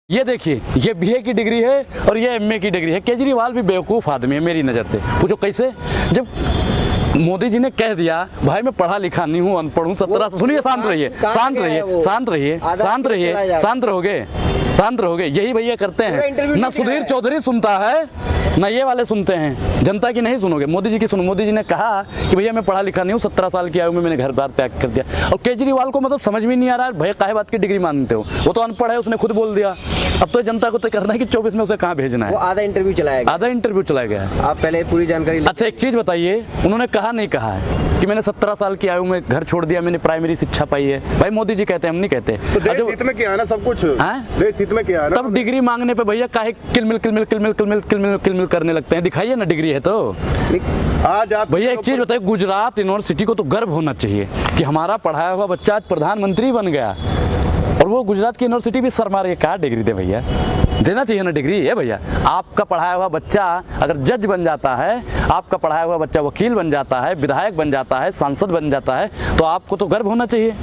ये देखिए, ये बीए की डिग्री है और ये एमए की डिग्री है। केजरीवाल भी बेवकूफ़ आदमी है मेरी नज़र से। पूछो कैसे? जब मोदी जी ने कह दिया भाई मैं पढ़ा लिखा नहीं हूँ, अनपढ़ हूँ, 17। सुनिए, शांत रहिए, शांत रहिए, शांत रहिए, शांत रहिए, शांत रहोगे, शांत रहोगे। यही भैया करते हैं ना। सुधीर चौधरी सुनता है ना ये वाले सुनते हैं, जनता की नहीं सुनोगे। मोदी जी की सुनो। मोदी जी ने कहा कि भैया मैं पढ़ा लिखा नहीं हूँ, 17 साल की आयु में मैंने घर बार त्याग कर दिया। और केजरीवाल को मतलब समझ में नहीं आ रहा है भैया काहे बात की डिग्री मानते हो, वो तो अनपढ़ है, उसने खुद बोल दिया। अब तो जनता को तो करना है कि 24 में उसे कहाँ भेजना है। वो आधा इंटरव्यू चलाया गया, आधा इंटरव्यू चलाया गया है। आप पहले पूरी जानकारी। अच्छा एक चीज बताइए, उन्होंने कहा नहीं कहा है कि मैंने 17 साल की आयु में घर छोड़ दिया, मैंने प्राइमरी शिक्षा पाई है। भाई मोदी जी कहते हैं, हम नहीं कहते। तो देश हित में किया है ना सब कुछ, देश हित में किया है ना। तब डिग्री मांगने पे भैया काहे किलमिल किलमिल किलमिल किलमिल किलमिल किलमिल करने लगते हैं? दिखाइए ना डिग्री है तो। आज आप भैया एक चीज बताइए, गुजरात यूनिवर्सिटी को तो गर्व होना चाहिए कि हमारा पढ़ाया हुआ बच्चा आज प्रधानमंत्री बन गया, और वो गुजरात की यूनिवर्सिटी भी शर्मा रही है। क्या डिग्री दे भैया? देना चाहिए ना डिग्री। है भैया, आपका पढ़ाया हुआ बच्चा अगर जज बन जाता है, आपका पढ़ाया हुआ बच्चा वकील बन जाता है, विधायक बन जाता है, सांसद बन जाता है, तो आपको तो गर्व होना चाहिए।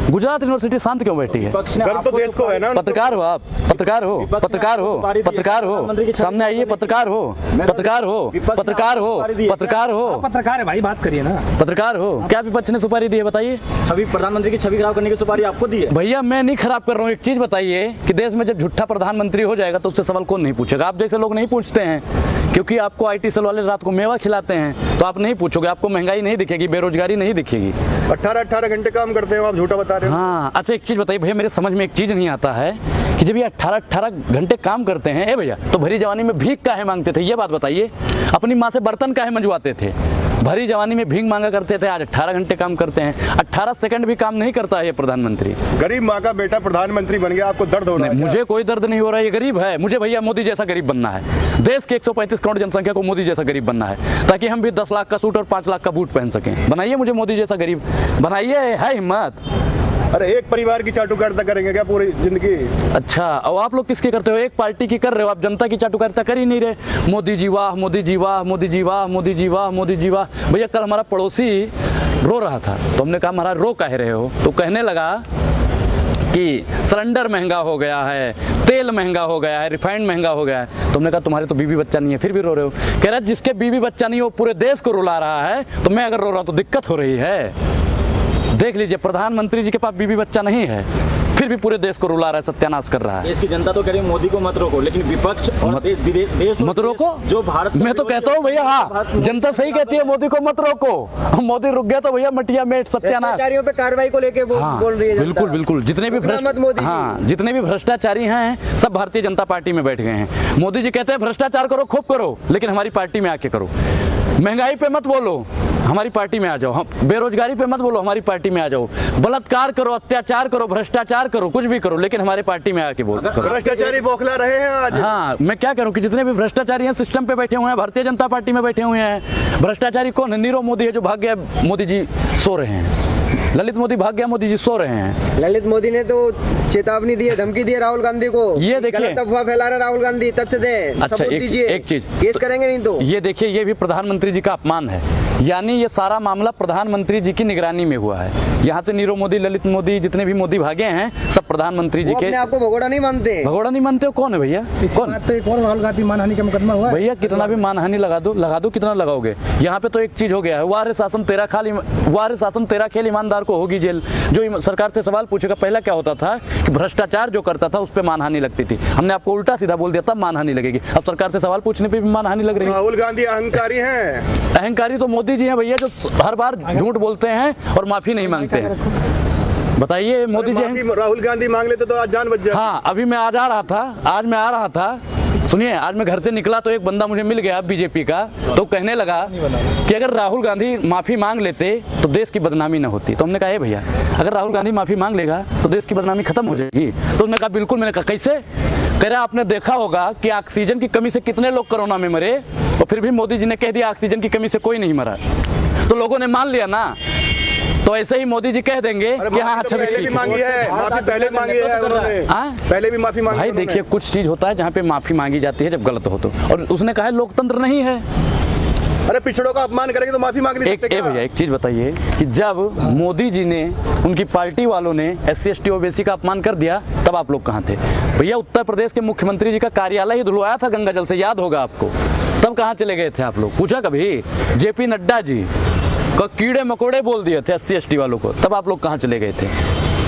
गुजरात यूनिवर्सिटी शांत क्यों बैठी है? गर्व तो देश को है ना। पत्रकार हो आप, पत्रकार हो, पत्रकार हो, पत्रकार हो, सामने आइए, पत्रकार हो, पत्रकार हो, पत्रकार हो, पत्रकार हो, पत्रकार है भाई, बात करिए ना। पत्रकार हो। क्या विपक्ष ने सुपारी दी है बताइए? छवि, प्रधानमंत्री की छवि खराब करने की सुपारी आपको दी है। भैया मैं नहीं खराब कर रहा हूँ। एक चीज बताइए कि देश में जब झूठा प्रधानमंत्री हो जाएगा तो उससे सवाल कौन नहीं पूछेगा? आप जैसे लोग नहीं पूछते हैं, क्योंकि आपको IT सेल वाले रात को मेवा खिलाते हैं, तो आप नहीं पूछोगे। आपको महंगाई नहीं दिखेगी, बेरोजगारी नहीं दिखेगी। 18 घंटे काम करते हो आप, झूठा बता रहे हो। हाँ अच्छा एक चीज बताइए भैया, मेरे समझ में एक चीज नहीं आता है कि जब ये 18 घंटे काम करते हैं ए भैया, तो भरी जवानी में भीख काहे मांगते थे? ये बात बताइए। अपनी माँ से बर्तन काहे मंजवाते थे? भरी जवानी में भीख मांगा करते थे, आज 18 घंटे काम करते हैं। 18 सेकंड भी काम नहीं करता है ये प्रधानमंत्री। गरीब माँ का बेटा प्रधानमंत्री बन गया, आपको दर्द हो रहा है? मुझे कोई दर्द नहीं हो रहा है, ये गरीब है। मुझे भैया मोदी जैसा गरीब बनना है। देश के 135 करोड़ जनसंख्या को मोदी जैसा गरीब बनना है, ताकि हम भी 10 लाख का सूट और 5 लाख का बूट पहन सकें। बनाइए मुझे मोदी जैसा गरीब, बनाइए, है हिम्मत। अरे एक परिवार की चाटुकारिता करेंगे क्या पूरी जिंदगी? अच्छा, और आप लोग किसकी करते हो? एक पार्टी की कर रहे हो आप, जनता की चाटुकारिता कर ही नहीं रहे। मोदी जी वाह, मोदी जी वाह, मोदी जी वाह, मोदी जी वाह, मोदी जी वाह। भैया कल हमारा पड़ोसी रो रहा था, तो हमने कहा महाराज रो काहे रहे हो? तो कहने लगा कि सिलेंडर महंगा हो गया है, तेल महंगा हो गया है, रिफाइंड महंगा हो गया है। तो हमने कहा तुम्हारे तो बीवी बच्चा नहीं है, फिर भी रो रहे हो। कह रहा जिसके बीवी बच्चा नहीं हो पूरे देश को रुला रहा है, तो मैं अगर रो रहा हूँ तो दिक्कत हो रही है। देख लीजिए, प्रधानमंत्री जी के पास बीवी बच्चा नहीं है, फिर भी पूरे देश को रुला रहा है, सत्यानाश कर रहा है। देश की जनता तो कह रही है मोदी को मत रोको, लेकिन विपक्ष और देश मत रोको जो भारत, मैं तो कहता हूँ भैया, हाँ जनता सही कहती है, मोदी को मत रोको। मोदी रुक गया तो भैया मटिया मेट सत्यानाश। पे कार्रवाई को लेके बोल रही है। बिल्कुल बिल्कुल, जितने भी भ्रष्टाचारी हैं सब भारतीय जनता पार्टी में बैठ गए हैं। मोदी जी कहते हैं भ्रष्टाचार करो, खूब करो, लेकिन हमारी पार्टी में आके करो। महंगाई पे मत बोलो, हमारी पार्टी में आ जाओ। हम बेरोजगारी पे मत बोलो, हमारी पार्टी में आ जाओ। बलात्कार करो, अत्याचार करो, भ्रष्टाचार करो, कुछ भी करो, लेकिन हमारे पार्टी में आके बोलो। भ्रष्टाचारी बौखला रहे हैं आज। हाँ मैं क्या करूं कि जितने भी भ्रष्टाचारी हैं सिस्टम पे बैठे हुए हैं, भारतीय जनता पार्टी में बैठे हुए हैं। भ्रष्टाचारी कौन है? नीरव मोदी है जो भाग गया, मोदी जी सो रहे हैं। ललित मोदी भाग गया, मोदी जी सो रहे हैं। ललित मोदी ने तो चेतावनी दी है, धमकी दी है राहुल गांधी को। ये देखिए, गलत अफवाह फैला रहा राहुल गांधी, तथ्य दे। अच्छा एक चीज केस करेंगे नहीं तो। ये देखिए, ये भी प्रधानमंत्री जी का अपमान है। यानी ये सारा मामला प्रधानमंत्री जी की निगरानी में हुआ है। यहाँ से नीरव मोदी, ललित मोदी, जितने भी मोदी भागे हैं सब प्रधानमंत्री जी के। आपको भगोड़ा नहीं मानते? भगोड़ा नहीं मानते हो? कौन है भैया? कौन? एक और राहुल गांधी मानहानि का मुकदमा हुआ है भैया, कितना भी मानहानि लगा दो, कितना लगाओगे? यहाँ पे तो एक चीज हो गया है, वार शासन तेरा खेल, ईमानदार को होगी जेल। जो सरकार से सवाल पूछेगा, पहला क्या होता था कि भ्रष्टाचार जो करता था उस पर मानहानि लगती थी, हमने आपको उल्टा सीधा बोल दिया, तब मानहानि लगेगी। अब सरकार से सवाल पूछने पे भी मानहानि लग रही है। राहुल गांधी अहंकारी हैं। अहंकारी तो मोदी जी हैं भैया, जो हर बार झूठ बोलते हैं और माफी नहीं मांगते हैं। बताइए मोदी जी। राहुल गांधी मांग लेते तो आज जान बच जाए। हाँ अभी मैं आज आ रहा था, सुनिए, आज मैं घर से निकला तो एक बंदा मुझे मिल गया बीजेपी का, तो कहने लगा कि अगर राहुल गांधी माफी मांग लेते तो देश की बदनामी ना होती। तो हमने कहा भैया अगर राहुल गांधी माफी मांग लेगा तो देश की बदनामी खत्म हो जाएगी। तो उन्होंने कहा बिल्कुल। मैंने कहा कैसे? कह रहा आपने देखा होगा कि ऑक्सीजन की कमी से कितने लोग कोरोना में मरे, और फिर भी मोदी जी ने कह दिया ऑक्सीजन की कमी से कोई नहीं मरा, तो लोगों ने मान लिया ना। तो ऐसे ही मोदी जी कह देंगे कि हाँ अच्छा पहले भी मांगी है, माफी पहले मांगी है उन्होंने, पहले भी माफी मांगी। भाई देखिए, कुछ चीज होता है जहाँ पे माफी मांगी जाती है जब गलत हो तो, और उसने कहा लोकतंत्र नहीं है। अरे पिछड़ों का अपमान करेंगे तो माफी मांग नहीं एक सकते क्या? भैया एक चीज बताइए कि जब मोदी जी ने, उनकी पार्टी वालों ने SC ST OBC का अपमान कर दिया, तब आप लोग कहाँ थे भैया? उत्तर प्रदेश के मुख्यमंत्री जी का कार्यालय ही धुलवाया था गंगा जल से, याद होगा आपको। तब कहाँ चले गए थे आप लोग? पूछा कभी? JP नड्डा जी को कीड़े मकोड़े बोल दिए थे SC ST वालों को, तब आप लोग कहाँ चले गए थे?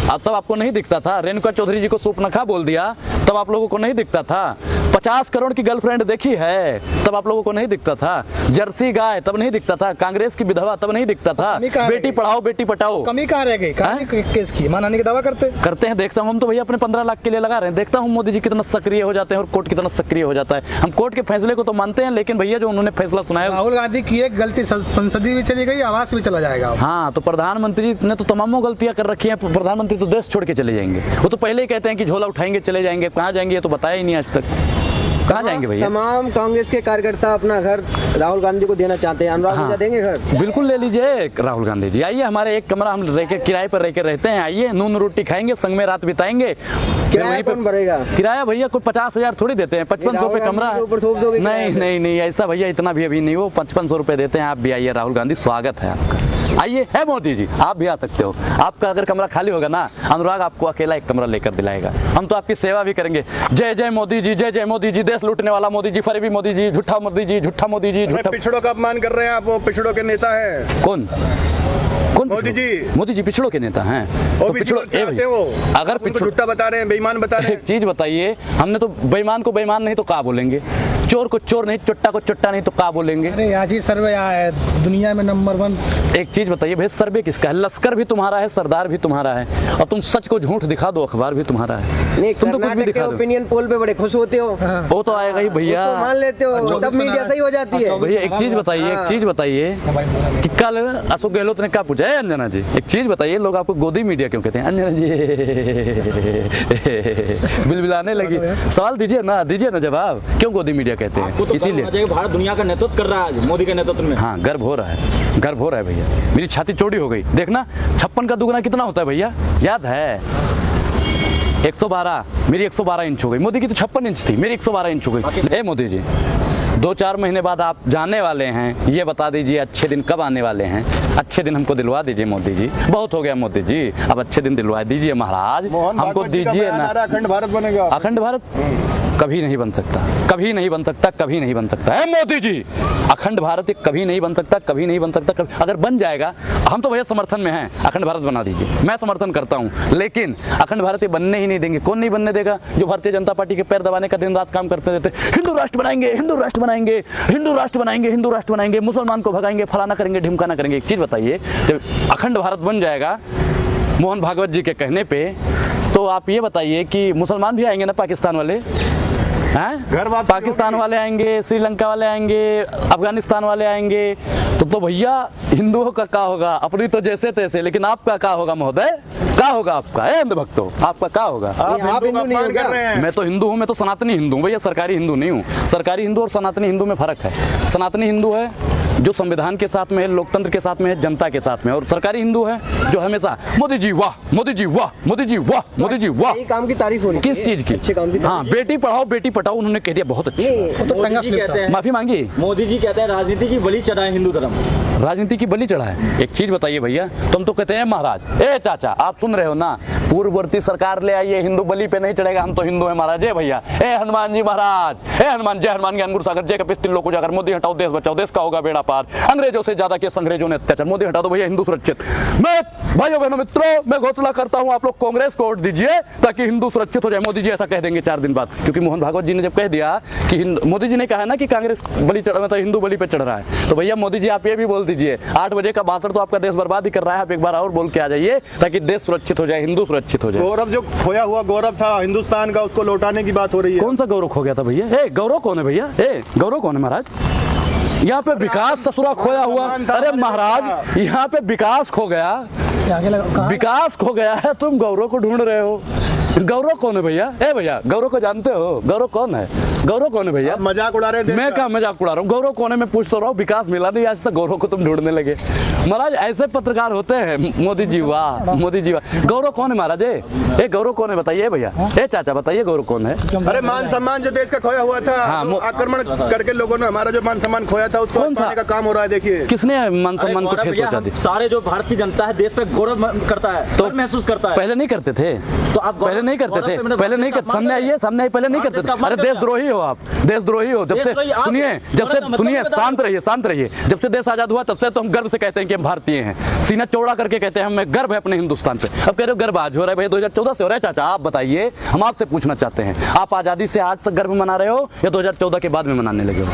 तब आपको नहीं दिखता था? रेणुका चौधरी जी को सूपनखा बोल दिया, तब आप लोगों को नहीं दिखता था? 50 करोड़ की गर्लफ्रेंड देखी है, तब आप लोगों को नहीं दिखता था? जर्सी गाय तब नहीं दिखता था? कांग्रेस की विधवा तब नहीं दिखता था? बेटी पढ़ाओ बेटी पटाओ कमी कहाँ रह गई? केस की मानाने की दावा करते हैं। देखता हूँ हम तो भैया अपने 15 लाख के लिए लगा रहे हैं। देखता हूँ मोदी जी कितना सक्रिय हो जाते हैं और कोर्ट कितना सक्रिय हो जाता है। हम कोर्ट के फैसले को तो मानते हैं, लेकिन भैया जो उन्होंने फैसला सुनाया, राहुल गांधी की एक गलती संसदीय भी चली गई, आवास भी चला जाएगा। हाँ, तो प्रधानमंत्री ने तो तमामों गलतियां कर रखी हैं। प्रधानमंत्री तो देश छोड़ के चले जाएंगे। वो तो पहले ही कहते हैं कि झोला उठाएंगे चले जाएंगे। कहाँ जाएंगे ये तो बताया ही नहीं आज तक। कहाँ जाएंगे भैया? तमाम कांग्रेस के कार्यकर्ता अपना घर राहुल गांधी को देना चाहते हैं। अनुराग ओझा देंगे घर? बिल्कुल ले लीजिए राहुल गांधी जी, आइए हमारे एक कमरा, हम रह के किराए पर रह के रहते हैं। आइए, नून रोटी खाएंगे, संग में रात बिताएंगे। किराया कौन भरेगा? किराया भैया कोई 50,000 थोड़ी देते हैं, 5500 रुपये कमरा है। नहीं नहीं नहीं, ऐसा भैया इतना भी अभी नहीं, वो 5500 रुपये देते हैं। आप भी आइए, राहुल गांधी स्वागत है आपका। आइए, है मोदी जी, आप भी आ सकते हो। आपका अगर कमरा खाली होगा ना, अनुराग आपको अकेला एक कमरा लेकर दिलाएगा। हम तो आपकी सेवा भी करेंगे। जय जय मोदी जी, जय जय मोदी जी, देश लूटने वाला मोदी जी, फरेबी मोदी जी, झूठा मोदी जी, झूठा मोदी जी, झूठा। पिछड़ों का अपमान कर रहे हैं आप, वो पिछड़ों के नेता है। कौन मोदी जी? मोदी जी पिछड़ों के नेता हैं। तो पिछड़ों अगर झूठा बता रहे हैं, बेईमान बता रहे हैं। एक चीज बताइए, हमने तो बेईमान को बेईमान नहीं तो क्या बोलेंगे? चोर को चोर नहीं, चुट्टा को चुट्टा नहीं तो क्या बोलेंगे? अरे आज ही सर्वे आया है दुनिया में नंबर 1। एक चीज बताइए भाई, सर्वे किसका है? लश्कर भी तुम्हारा है, सरदार भी तुम्हारा है, और तुम सच को झूठ दिखा दो, अखबार भी तुम्हारा है। नहीं, तुम तो कुछ भी दिखा दो। ओपिनियन पोल पे बड़े खुश होते हो। वो तो आएगा ही भैया, मान लेते हो, तब मीडिया सही हो जाती है। भैया एक चीज बताइए कि कल अशोक गहलोत ने क्या पूछा है? अंजना जी एक चीज बताइए, लोग आपको गोदी मीडिया क्यों कहते हैं? अंजना जी बिलबिलाने लगी। सवाल दीजिए ना जवाब, क्यों गोदी मीडिया कहते हैं? इसीलिए भारत दुनिया का नेतृत्व कर रहा है मोदी के नेतृत्व में। हाँ, गर्व हो रहा है भैया। मेरी छाती चौड़ी हो गई। देखना 56 का दुगना कितना होता है भैया? याद है? 112, मेरी 112 इंच हो गई। मोदी की तो 56 इंच थी, मेरी 112 इंच हो गई। ए मोदी जी, 2-4 महीने बाद आप जाने वाले हैं, ये बता दीजिए अच्छे दिन कब आने वाले हैं? अच्छे दिन हमको दिलवा दीजिए मोदी जी। बहुत हो गया मोदी जी, अब अच्छे दिन दिलवा दीजिए महाराज, हमको दीजिए ना। अखंड भारत बनेगा। अखंड भारत कभी नहीं बन सकता, कभी नहीं बन सकता, कभी नहीं बन सकता है मोदी जी। अखंड भारत कभी नहीं बन सकता, कभी नहीं बन सकता। अगर बन जाएगा, हम तो भैया समर्थन में हैं, अखंड भारत बना दीजिए, मैं समर्थन करता हूं, लेकिन अखंड भारत बनने ही नहीं देंगे। कौन नहीं बनने देगा? जो भारतीय जनता पार्टी के पैर दबाने का दिन रात काम करते रहते। हिंदू राष्ट्र बनाएंगे, हिंदू राष्ट्र बनाएंगे, हिंदू राष्ट्र बनाएंगे, हिंदू राष्ट्र बनाएंगे, मुसलमान को भगाएंगे, फलाना करेंगे, ढिमकाना करेंगे। एक चीज बताइए, जब अखंड भारत बन जाएगा मोहन भागवत जी के कहने पे, तो आप ये बताइए कि मुसलमान भी आएंगे ना, पाकिस्तान वाले हैं? पाकिस्तान वाले आएंगे, श्रीलंका वाले आएंगे, अफगानिस्तान वाले आएंगे, तो भैया हिंदुओं का क्या होगा? अपनी तो जैसे तैसे, लेकिन आपका क्या होगा महोदय? क्या होगा आपका? अंधभक्तों, आपका क्या होगा? आप हिंदू नहीं कर रहे हैं। मैं तो हिंदू हूँ, मैं तो सनातनी हिंदू हूँ भैया, सरकारी हिंदू नहीं हूँ। सरकारी हिंदू और सनातनी हिंदू में फर्क है। सनातनी हिंदू है जो संविधान के साथ में है, लोकतंत्र के साथ में है, जनता के साथ में, और सरकारी हिंदू है जो हमेशा मोदी जी वाह, मोदी जी वाह, मोदी जी वाह, मोदी जी वाह। काम की तारीफ होनी। किस चीज की? अच्छे काम की। हाँ, बेटी पढ़ाओ बेटी पटाओ, उन्होंने कह दिया, बहुत अच्छी। मोदी जी कहते हैं, माफी मांगी। मोदी जी कहते हैं राजनीति की बलि चढ़ाए हिंदू धर्म, राजनीति की बलि चढ़ा है। एक चीज बताइए भैया, तुम तो कहते हैं महाराज, ए चाचा आप सुन रहे हो ना, पूर्ववर्ती सरकार ले आइए, हिंदू बलि पे नहीं चढ़ेगा, हम तो हिंदू है महाराज। ए भैया, ए हनुमान जी महाराज, ए हनुमान, जय हनुमान ज्ञान गुरु सागर, जय कपिस तिल्लो को जाकर, मोदी हटाओ देश बचाओ, देश का होगा बेड़ा पार, अंग्रेजों से ज्यादा केस अंग्रेजों ने अत्याचार, मोदी हटा दो भैया, हिंदू सुरक्षित। मैं भाइयों बहनों मित्रों, मैं घोषणा करता हूं, आप लोग कांग्रेस को वोट दीजिए ताकि हिंदू सुरक्षित हो जाए। मोदी जी ऐसा कह देंगे 4 दिन बाद, क्योंकि मोहन भागवत जी ने जब कह दिया कि मोदी जी ने कहा ना कि कांग्रेस बलि चढ़, मतलब हिंदू बलि पे चढ़ रहा है, तो भैया मोदी जी आप ये भी बोल दीजिए, 8 बजे का भाषण तो आपका देश बर्बाद ही कर रहा है, आप एक बार और बोल के आ जाइए ताकि देश सुरक्षित हो जाए, हिंदू सुरक्षित हो जाए। गौरव जो खोया हुआ गौरव था हिंदुस्तान का, उसको लौटाने की बात हो रही है। कौन सा गौरव खो गया था भैया? ए गौरव कौन है भैया? ए गौरव कौन है महाराज? यहाँ पे विकास ससुरा खोया हुआ। अरे महाराज, यहाँ पे विकास खो गया, विकास खो गया है, तुम गौरव को ढूंढ रहे हो। गौरव कौन है भैया? ए भैया, गौरव को जानते हो? गौरव कौन है? गौरव कौन है भैया? आप मजाक उड़ा रहे थे। मैं क्या मजाक उड़ा रहा हूँ? गौरव कौन है मैं पूछ तो रहा हूँ। विकास मिला नहीं आज तक, गौरव को तुम ढूंढने लगे। महाराज ऐसे पत्रकार होते हैं। मोदी जी वाह, मोदी जी वाह। गौरव कौन है महाराज? ये गौरव कौन है बताइए भैया। ए चाचा बताइए गौरव कौन है? अरे मान सम्मान जो देश का खोया हुआ था, हाँ, आक्रमण करके लोगों ने हमारा जो मान सम्मान खोया था उसको कौन सा? पाने का काम हो रहा है। देखिए किसने मान अरे सम्मान को गौरव ठेस भैया, पहुंचा दी? हम सारे जो भारत की जनता है देश पे गौरव करता है, तो गर्व महसूस करता है। पहले नहीं करते थे? तो आप पहले नहीं करते थे? पहले नहीं करते, सामने आइए, सामने आइए। पहले नहीं करते थे। अरे देशद्रोही हो आप, देशद्रोही हो। जब से देशद्रोही आप- सुनिए, जब से मतलब सुनिए, बता- शांत रहिए, शांत रहिए। जब से देश आजाद हुआ तब से तो हम गर्व से कहते हैं कि हम भारतीय हैं। सीना चौड़ा करके कहते हैं हमें गर्व है अपने हिंदुस्तान पे। अब कह रहे हो गर्व आज हो रहा है भैया? 2014 से हो रहा है चाचा? आप बताइए, हम आपसे पूछना चाहते हैं, आप आजादी से आज से गर्व मना रहे हो या 2014 के बाद में मनाने लगे हो?